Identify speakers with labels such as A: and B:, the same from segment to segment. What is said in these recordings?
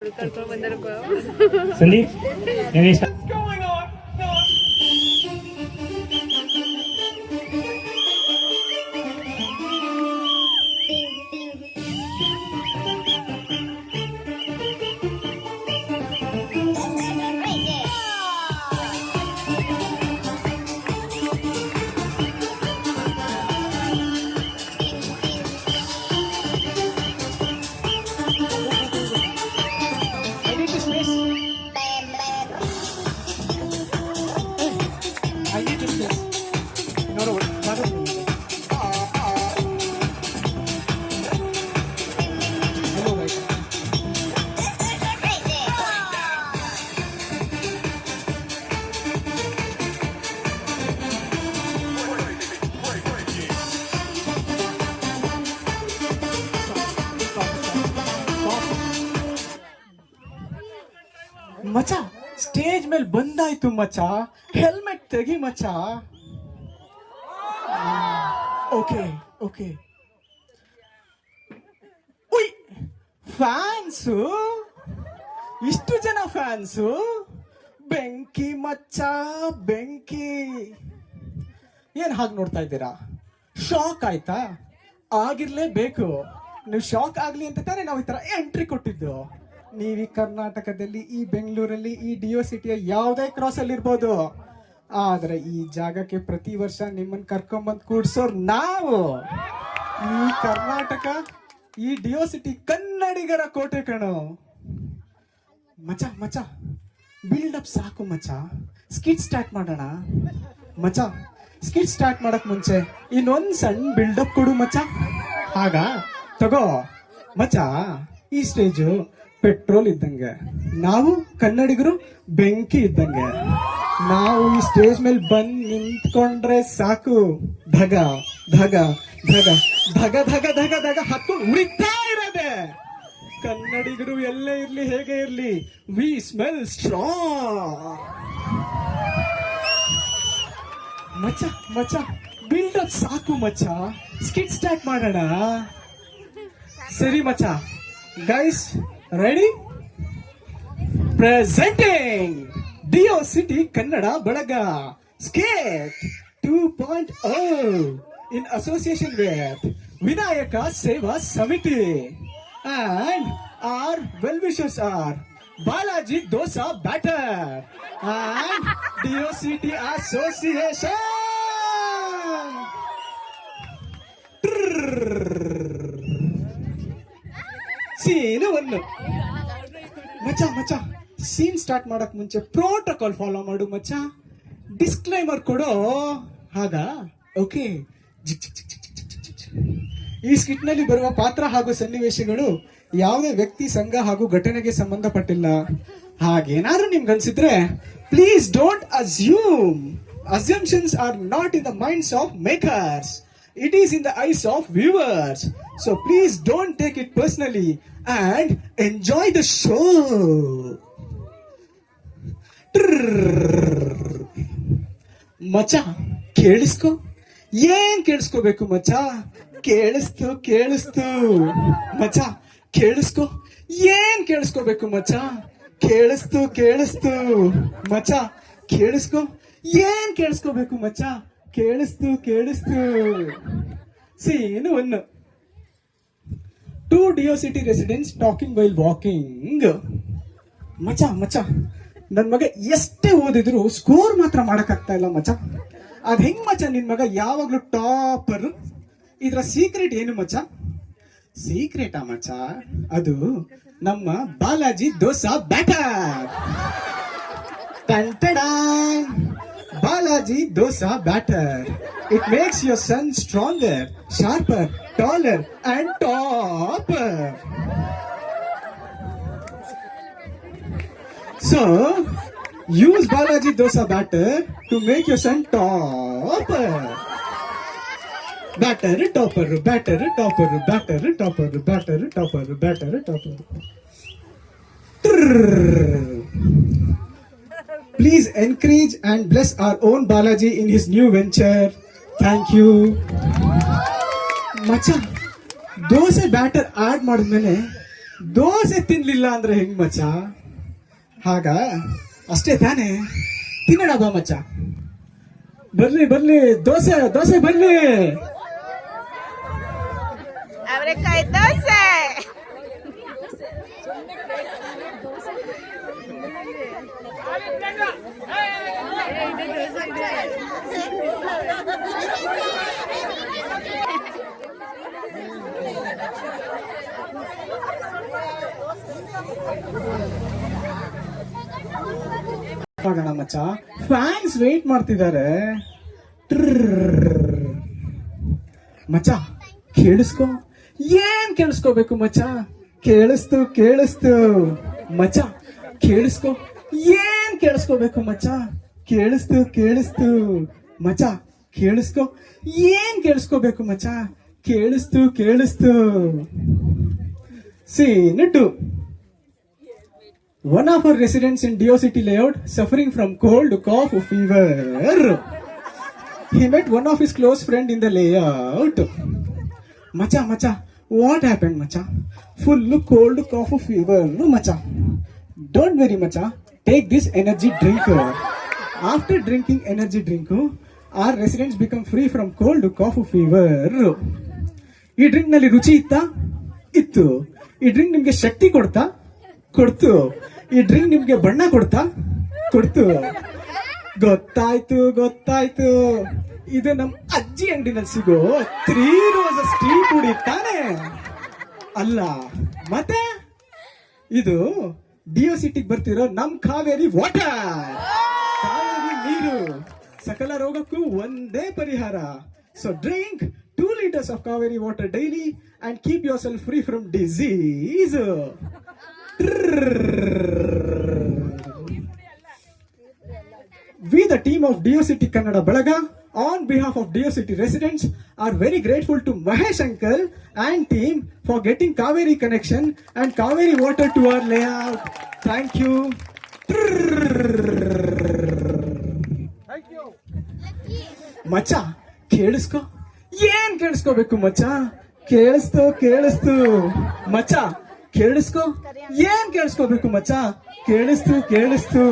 A: ಕರ್ಕೊಂಡ್ ಬಂದಿರಪ್ಪ
B: ಸಂದೀಪ್ ಗಣೇಶ
C: ಮಚ ಸ್ಟೇಜ್ ಮೇಲೆ ಬಂದಾಯ್ತು ಮಚ, ಹೆಲ್ಮೆಟ್ ತೆಗಿ ಮಚ. Okay okay. ಉಯ್, ಫ್ಯಾನ್ಸು, ಇಷ್ಟು ಜನ ಫ್ಯಾನ್ಸು. ಬೆಂಕಿ ಮಚ್ಚ ಬೆಂಕಿ. ಏನ್ ಹಾಗೆ ನೋಡ್ತಾ ಇದ್ದೀರಾ? ಶಾಕ್ ಆಯ್ತಾ? ಆಗಿರ್ಲೇಬೇಕು. ನೀವು ಶಾಕ್ ಆಗ್ಲಿ ಅಂತ ತಾನೇ ನಾವು ಈ ತರ ಎಂಟ್ರಿ ಕೊಟ್ಟಿದ್ದು. ನೀವು ಈ ಕರ್ನಾಟಕದಲ್ಲಿ, ಈ ಬೆಂಗಳೂರಲ್ಲಿ, ಈ ಡಿಒ ಸಿಟಿಯ ಯಾವುದೇ ಕ್ರಾಸ್ ಅಲ್ಲಿ ಇರ್ಬೋದು, ಆದ್ರೆ ಈ ಜಾಗಕ್ಕೆ ಪ್ರತಿ ವರ್ಷ ನಿಮ್ಮನ್ನ ಕರ್ಕೊಂಡ್ಬಂದು ಕೂಡ್ಸೋರ್ ನಾವು. ಈ ಕರ್ನಾಟಕ, ಈ ಡಿಒ ಸಿಟಿ ಕನ್ನಡಿಗರ ಕೋಟೆ ಕಣೋ. ಮಚ ಮಚ ಬಿಲ್ಡಪ್ ಸಾಕು ಮಚ, ಸ್ಕಿಟ್ ಸ್ಟಾರ್ಟ್ ಮಾಡೋಣ ಮಚ. ಸ್ಕಿಟ್ ಸ್ಟಾರ್ಟ್ ಮಾಡಕ್ ಮುಂಚೆ ಇನ್ನೊಂದ್ ಸಣ್ಣ ಬಿಲ್ಡಪ್ ಕೊಡು ಮಚ. ಆಗ ತಗೋ ಮಚ, ಈ ಸ್ಟೇಜು ಪೆಟ್ರೋಲ್ ಇದ್ದಂಗೆ, ನಾವು ಕನ್ನಡಿಗರು ಬೆಂಕಿ ಇದ್ದಂಗೆ. ನಾವು ಈ ಸ್ಟೇಜ್ ಮೇಲೆ ಬಂದ್ ನಿಂತ್ಕೊಂಡ್ರೆ ಸಾಕು, ಧಗ ಧಗ ಧಗ ಧಗ ಧಗ ಧಗ ಧಗ ಹತ್ಕೊಂಡು ಉರಿತಾ ಇರೋದೆ. ಕನ್ನಡಿಗರು ಎಲ್ಲೇ ಇರ್ಲಿ, ಹೇಗೆ ಇರ್ಲಿ, ವಿ ಸ್ಮೆಲ್ ಸ್ಟ್ರಾಂಗ್. ಮಚ್ಚ ಮಚ್ಚ ಬಿಲ್ಡಪ್ ಸಾಕು ಮಚ್ಚ, ಸ್ಕಿಟ್ ಸ್ಟಾರ್ಟ್ ಮಾಡೋಣ. ಸರಿ ಮಚ್ಚ. Guys ready? Presenting DO city Kannada ಬಳಗ skit 2.0 in association with Vinayaka ಸೇವಾ ಸಮಿತಿ, and our well-wishers are Balaji dosa batter and D O city association. Scene ಒಂದು ಮಚ್ಚ ಮಚ್ಚ. ಸೀನ್ ಸ್ಟಾರ್ಟ್ ಮಾಡಕ್ ಮುಂಚೆ ಪ್ರೋಟೋಕಾಲ್ ಫಾಲೋ ಮಾಡು ಮಚ್ಚ. ಡಿಸ್ಕ್ಲೈಮರ್ ಕೊಡೋ. ಆಗ ಓಕೆ. ಈ ಸ್ಕಿಟ್ ನಲ್ಲಿ ಬರುವ ಪಾತ್ರ ಹಾಗೂ ಸನ್ನಿವೇಶಗಳು ಯಾವುದೇ ವ್ಯಕ್ತಿ, ಸಂಘ ಹಾಗೂ ಘಟನೆಗೆ ಸಂಬಂಧಪಟ್ಟಿಲ್ಲ. ಹಾಗೇನಾದ್ರೂ ನಿಮ್ಗೆ ಅನ್ಸಿದ್ರೆ please don't assume. Assumptions are not in the minds of makers, it is in the eyes of viewers, so please don't take it personally and enjoy the show. ಮಚ್ಚ ಕೇಳಿಸ್ಕೊ. ಏನ್ ಕೇಳಿಸ್ಕೋಬೇಕು ಮಚ್ಚ? ಕೇಳಿಸ್ತು ಕೇಳಿಸ್ತು ಮಚ್ಚ. ಕೇಳಿಸ್ಕೊ. ಏನ್ ಕೇಳಿಸ್ಕೋಬೇಕು ಮಚ್ಚ? ಕೇಳಿಸ್ತು ಕೇಳಿಸ್ತು ಮಚ್ಚ. ಕೇಳಿಸ್ಕೊ. ಏನ್ ಕೇಳಿಸ್ಕೋಬೇಕು ಮಚ್ಚ? ಕೇಳಿಸ್ತು ಕೇಳಿಸ್ತು. ಸೀನ್ ಒಂದು. Two DO city residents talking while walking. ಮಚ ಮಚ, ನನ್ ಮಗ ಎಷ್ಟೇ ಓದಿದ್ರು ಸ್ಕೋರ್ ಮಾತ್ರ ಮಾಡಕ್ ಆಗ್ತಾ ಇಲ್ಲ ಮಚ. ಅದ್ ಹೆಂಗ್ ಮಚ? ನಿನ್ ಮಗ ಯಾವಾಗ್ಲೂ ಟಾಪರ್. ಇದ್ರ ಸೀಕ್ರೆಟ್ ಏನು ಮಚ? ಸೀಕ್ರೆಟಾ ಮಚ? ಅದು ನಮ್ಮ Balaji dosa batter. Balaji dosa batter. It makes your son stronger, sharper, taller and topper. So, use Balaji dosa batter to make your son topper. Batter, topper, batter, topper, batter, topper, batter, topper, batter, topper. Please encourage and bless our own Balaji in his new venture. Thank you. ಮಚ್ಚ, dosa batter add ಮಾಡಿದ್ಮೇಲೆ ದೋಸೆ ತಿನ್ಲಿಲ್ಲ ಅಂದ್ರೆ ಹೆಂಗ್ ಮಚ್ಚ? ಹಾಗ ಅಷ್ಟೇ ತಾನೇ, ತಿನ್ನೋಣ ಬಾ ಮಚ್ಚ. ಬರ್ಲಿ ಬರ್ಲಿ, ದೋಸೆ ದೋಸೆ ಬರ್ಲಿ.
A: ಅವರೆಕಾಯಿ ದೋಸೆ.
C: ಮಾಡೋಣ ಮಚ್ಚ, ಫ್ಯಾನ್ಸ್ ವೇಟ್ ಮಾಡ್ತಿದ್ದಾರೆ. ಮಚ್ಚ ಕೇಳಿಸ್ಕೊ. ಏನ್ ಕೇಳಿಸ್ಕೋಬೇಕು ಮಚ್ಚ? ಕೇಳಿಸ್ತು ಕೇಳಿಸ್ತು ಮಚ್ಚ. ಕೇಳಿಸ್ಕೊ. ಏನ್ ಕೇಳಿಸ್ಕೋಬೇಕು ಮಚ್ಚ? ಕೇಳಿಸ್ತು ಕೇಳಿಸ್ತು ಮಚ್ಚ. ಕೇಳಿಸ್ಕೊ. ಏನ್ ಕೇಳಿಸ್ಕೋಬೇಕು ಮಚ್ಚ? ಕೇಳಿಸ್ತು ಕೇಳಿಸ್ತು. Scene 2. One of our residents in Dio City layout suffering from cold, cough, fever. He met one of his close friend in the layout. Macha, macha, what happened, macha? Full cold, cough, fever, macha. Don't worry, macha. Take this energy drink. After drinking energy drink, our residents become free from cold, cough, fever. ಈ drink ನಲ್ಲಿ ರುಚಿ ಇತ್ತು. ಈ drink ನಿಮ್ಗೆ ಶಕ್ತಿ ಕೊಡ್ತು. ಈ drink ನಿಮ್ಗೆ ಬಣ್ಣ ಕೊಡ್ತು. ಗೊತ್ತಾಯ್ತು. ಇದು ನಮ್ ಅಜ್ಜಿ ಅಂಗಡಿನಲ್ಲಿ ಸಿಗೋ 3 Roses ಟೀ ಪುಡಿ ತಾನೆ ಅಲ್ಲ? ಮತ್ತೆ ಇದು ಡಿಯೋ ಸಿಟಿಗೆ ಬರ್ತಿರೋ ನಮ್ ಕಾವೇರಿ ವಾಟರ್. ಕಾವೇರಿ ನೀರು ಸಕಲ ರೋಗಕ್ಕೂ ಒಂದೇ ಪರಿಹಾರ. So drink 2 liters of Kaveri water daily and keep yourself free from disease. We, the team of Dio City Kannada Balaga, on behalf of Dio City residents, are very grateful to Mahesh uncle and team for getting Kaveri connection and Kaveri water to our layout. Thank you. ಮಚ್ಚ ಕೇಳಿಸ್ಕೊ. ಏನ್ ಕೇಳಿಸ್ಕೋಬೇಕು ಮಚ್ಚ? ಕೇಳಿಸ್ತು ಮಚ್ಚ. ಕೇಳಿಸ್ಕೊ. ಏನ್ ಕೇಳಿಸ್ಕೋಬೇಕು ಮಚ್ಚ? ಕೇಳಿಸ್ತು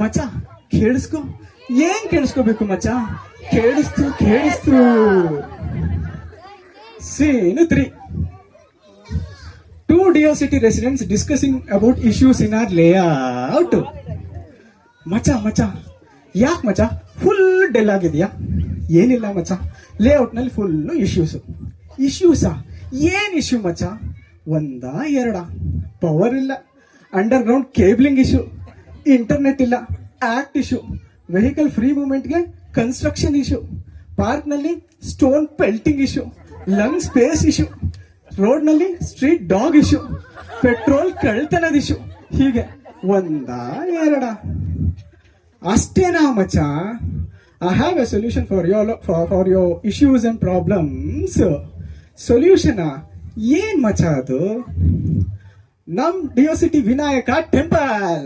C: ಮಚ್ಚ. ಕೇಳಿಸ್ಕೊ. ಏನ್ ಕೇಳಿಸ್ಕೋಬೇಕು ಮಚ್ಚ? ಕೇಳಿಸ್ತು. Scene 3. 2 Dio City residents discussing about issues in our layout. ಮಚ್ಚ ಯಾಕೆ ಮಚ್ಚ ಫುಲ್ ಡೆಲ್ ಆಗಿದ್ಯಾ? ಏನಿಲ್ಲ ಮಚ್ಚ, ಲೇಔಟ್ ನಲ್ಲಿ ಫುಲ್ ಇಶ್ಯೂಸಾ? ಏನ್ ಇಶ್ಯೂ ಮಚ್ಚ? 1 2 ಪವರ್ ಇಲ್ಲ, underground cabling issue, internet ಇಲ್ಲ, ಆಕ್ಟ್ ಇಶ್ಯೂ, ವೆಹಿಕಲ್ ಫ್ರೀ ಮೂವ್ಮೆಂಟ್ಗೆ ಕನ್ಸ್ಟ್ರಕ್ಷನ್ ಇಶ್ಯೂ, ಪಾರ್ಕ್ ನಲ್ಲಿ stone pelting issue, lung space issue, road ನಲ್ಲಿ ಸ್ಟ್ರೀಟ್ ಡಾಗ್ ಇಶ್ಯೂ, ಪೆಟ್ರೋಲ್ ಕಳ್ತನದ ಇಶ್ಯೂ. ಹೀಗೆ 1 2 ಅಷ್ಟೇನಾ ಮಚ್ಚ? I have a solution for your issues and problems. Solution ಏನ್ ಮಚ್ಚ ಅದು? ನಮ್ ಡಿಯೋ city Vinayaka temple,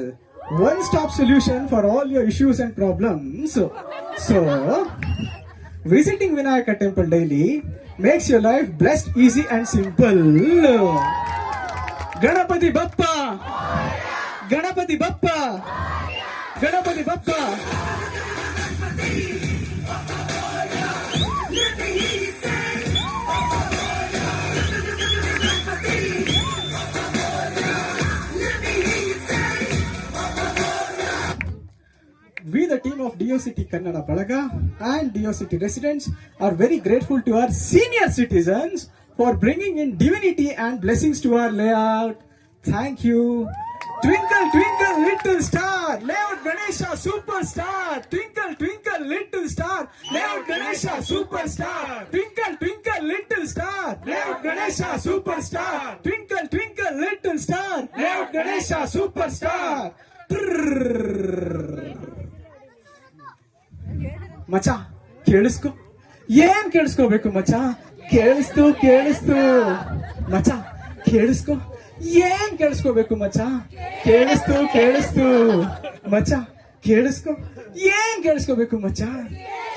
C: one stop solution for all your issues and problems. So visiting Vinayaka temple daily makes your life blessed, easy and simple. Ganapati Bappa, Ganapati Bappa, Ganapati Bappa. We, the team of Dio City Kannada Balaga and Dio City residents, are very grateful to our senior citizens for bringing in divinity and blessings to our layout. Thank you. Twinkle, twinkle, little star, layout Ganesha superstar. Twinkle, twinkle, little star, layout Ganesha superstar. Twinkle, twinkle, little star, layout Ganesha superstar. Twinkle, twinkle, little star, layout Ganesha superstar. ಮಚ್ಚ ಕೇಳಿಸ್ಕೊ. ಏನ್ ಕೇಳಿಸ್ಕೋಬೇಕು ಮಚ್ಚ? ಕೇಳಿಸ್ತು ಮಚ್ಚ. ಕೇಳಿಸ್ಕೊ. ಏನ್ ಕೇಳಿಸ್ಕೋಬೇಕು ಮಚ್ಚ? ಕೇಳಿಸ್ತು ಮಚ್ಚ. ಕೇಳಿಸ್ಕೊ. ಏನ್ ಕೇಳಿಸ್ಕೋಬೇಕು ಮಚ್ಚ?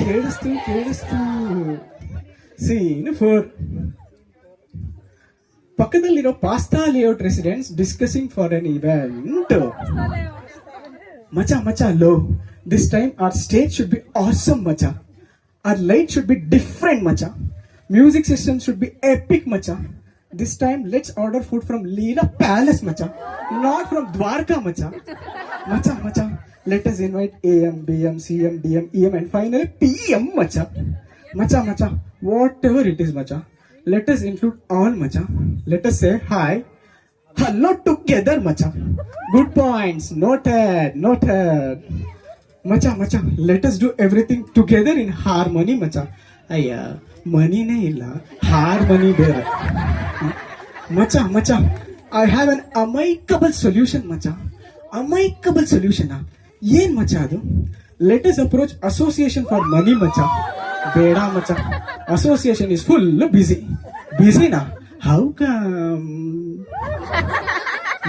C: ಕೇಳಿಸ್ತು. Scene 4. ಪಕ್ಕದಲ್ಲಿರೋ pasta layout residents discussing for an event. ಮಚಾ ಲೋ, this time our stage should be awesome ಮಚಾ. Our light should be different ಮಚಾ. Music system should be epic ಮಚಾ. This time let's order food from Leela Palace ಮಚಾ, not from Dwarka ಮಚಾ. ಮಚಾ let us invite AM, BM, CM, DM, EM and finally PM ಮಚಾ. ಮಚಾ whatever it is ಮಚಾ, let us include all ಮಚಾ. Let us say hi, hello together ಮಚಾ. Good points, noted. ಮಚಾ let us do everything together in harmony ಮಚಾ. ಅಯ್ಯ ಮನಿನೇ ಇಲ್ಲ, ಹಾರ್ಮನಿ ಬೇರೆ. ಮಚಾ I have an amicable solution ಮಚಾ. ಅಮೈಕಬಲ್ ಸೊಲ್ಯೂಷನ್ ಏನ್ ಮಚಾ ಅದು? Let us approach association for money ಮಚಾ. ಬೇಡ ಮಚಾ, ಅಸೋಸಿಯೇಷನ್ ಇಸ್ ಫುಲ್ ಬಿಸಿನಾ? How come?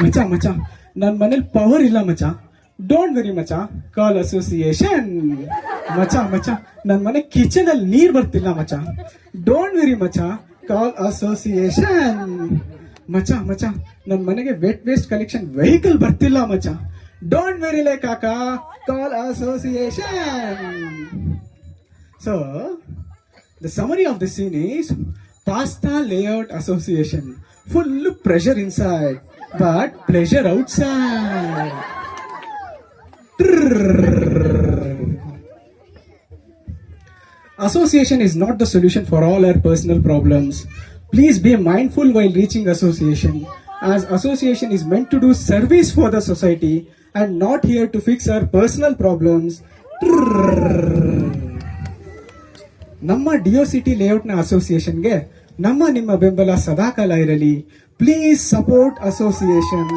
C: ಮಚಾ ನನ್ನ ಮನೇಲಿ ಪವರ್ ಇಲ್ಲ ಮಚಾ. ಡೋಂಟ್ ವೆರಿ ಮಚಾ, ಕಾಲ್ ಅಸೋಸಿಯೇಷನ್. ಮಚಾ ನನ್ನ ಮನೆ ಕಿಚನ್ ಅಲ್ಲಿ ನೀರ್ ಬರ್ತಿಲ್ಲ ಮಚಾ. ಡೋಂಟ್ ವೆರಿ ಮಚಾ, ಕಾಲ್ ಅಸೋಸಿಯೇಷನ್. ಮಚಾ ನನ್ನ ಮನೆಗೆ ವೆಟ್ ವೇಸ್ಟ್ ಕಲೆಕ್ಷನ್ ವೆಹಿಕಲ್ ಬರ್ತಿಲ್ಲ ಮಚಾ. ಡೋಂಟ್ ವೆರಿ ಲೇ ಕಾಕಾ, call association. So the summary of the scene is pasta layout association. Full pressure inside but pleasure outside. Association is not the solution for all our personal problems. Please be mindful while reaching association, as association is meant to do service for the society and not here to fix our personal problems. ನಮ್ಮ ಡಿಒಸಿಟಿ ಲೇಔಟ್ನ ಅಸೋಸಿಯೇಷನ್ಗೆ ನಿಮ್ಮ ಬೆಂಬಲ ಸದಾಕಾಲ ಇರಲಿ. Please support association.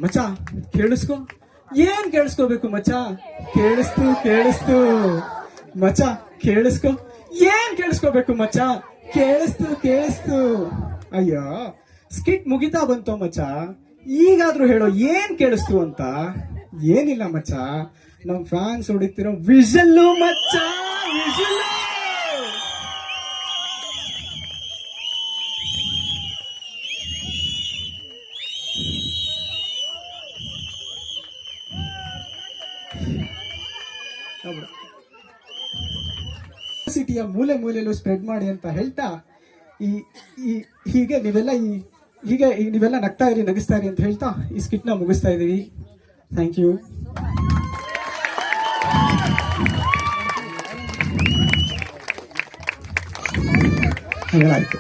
C: ಮಚಾ ಕೇಳಿಸ್ಕೊ. ಏನ್ ಕೇಳಿಸ್ಕೋಬೇಕು ಮಚಾ? ಕೇಳಿಸ್ತು ಮಚಾ. ಕೇಳಿಸ್ಕೊ. ಏನ್ ಕೇಳಿಸ್ಕೋಬೇಕು ಮಚಾ? ಕೇಳಿಸ್ತು. ಅಯ್ಯೋ ಸ್ಕಿಟ್ ಮುಗಿತಾ ಬಂತೋ ಮಚಾ, ಈಗಾದ್ರೂ ಹೇಳೋ ಏನ್ ಕೇಳಿಸ್ತು ಅಂತ. ಏನಿಲ್ಲ ಮಚಾ, ನಮ್ ಫ್ಯಾನ್ಸ್ ಹೊಡಿತಿರೋ ವಿಷಲ್ಲು ಮಚ್ಚಾ, ವಿಷಲ್ಲು. ಸಿಟಿಯ ಮೂಲೆಯಲ್ಲೂ ಸ್ಪ್ರೆಡ್ ಮಾಡಿ ಅಂತ ಹೇಳ್ತಾ ಹೀಗೆ ನೀವೆಲ್ಲ ನಗ್ತಾ ಇರಿ, ನಗಿಸ್ತಾ ಇರಿ ಅಂತ ಹೇಳ್ತಾ ಈ ಸ್ಕಿಟ್ ನ ಮುಗಿಸ್ತಾ ಇದೀವಿ. Thank you. ಹೇಳಾಯ್ತು.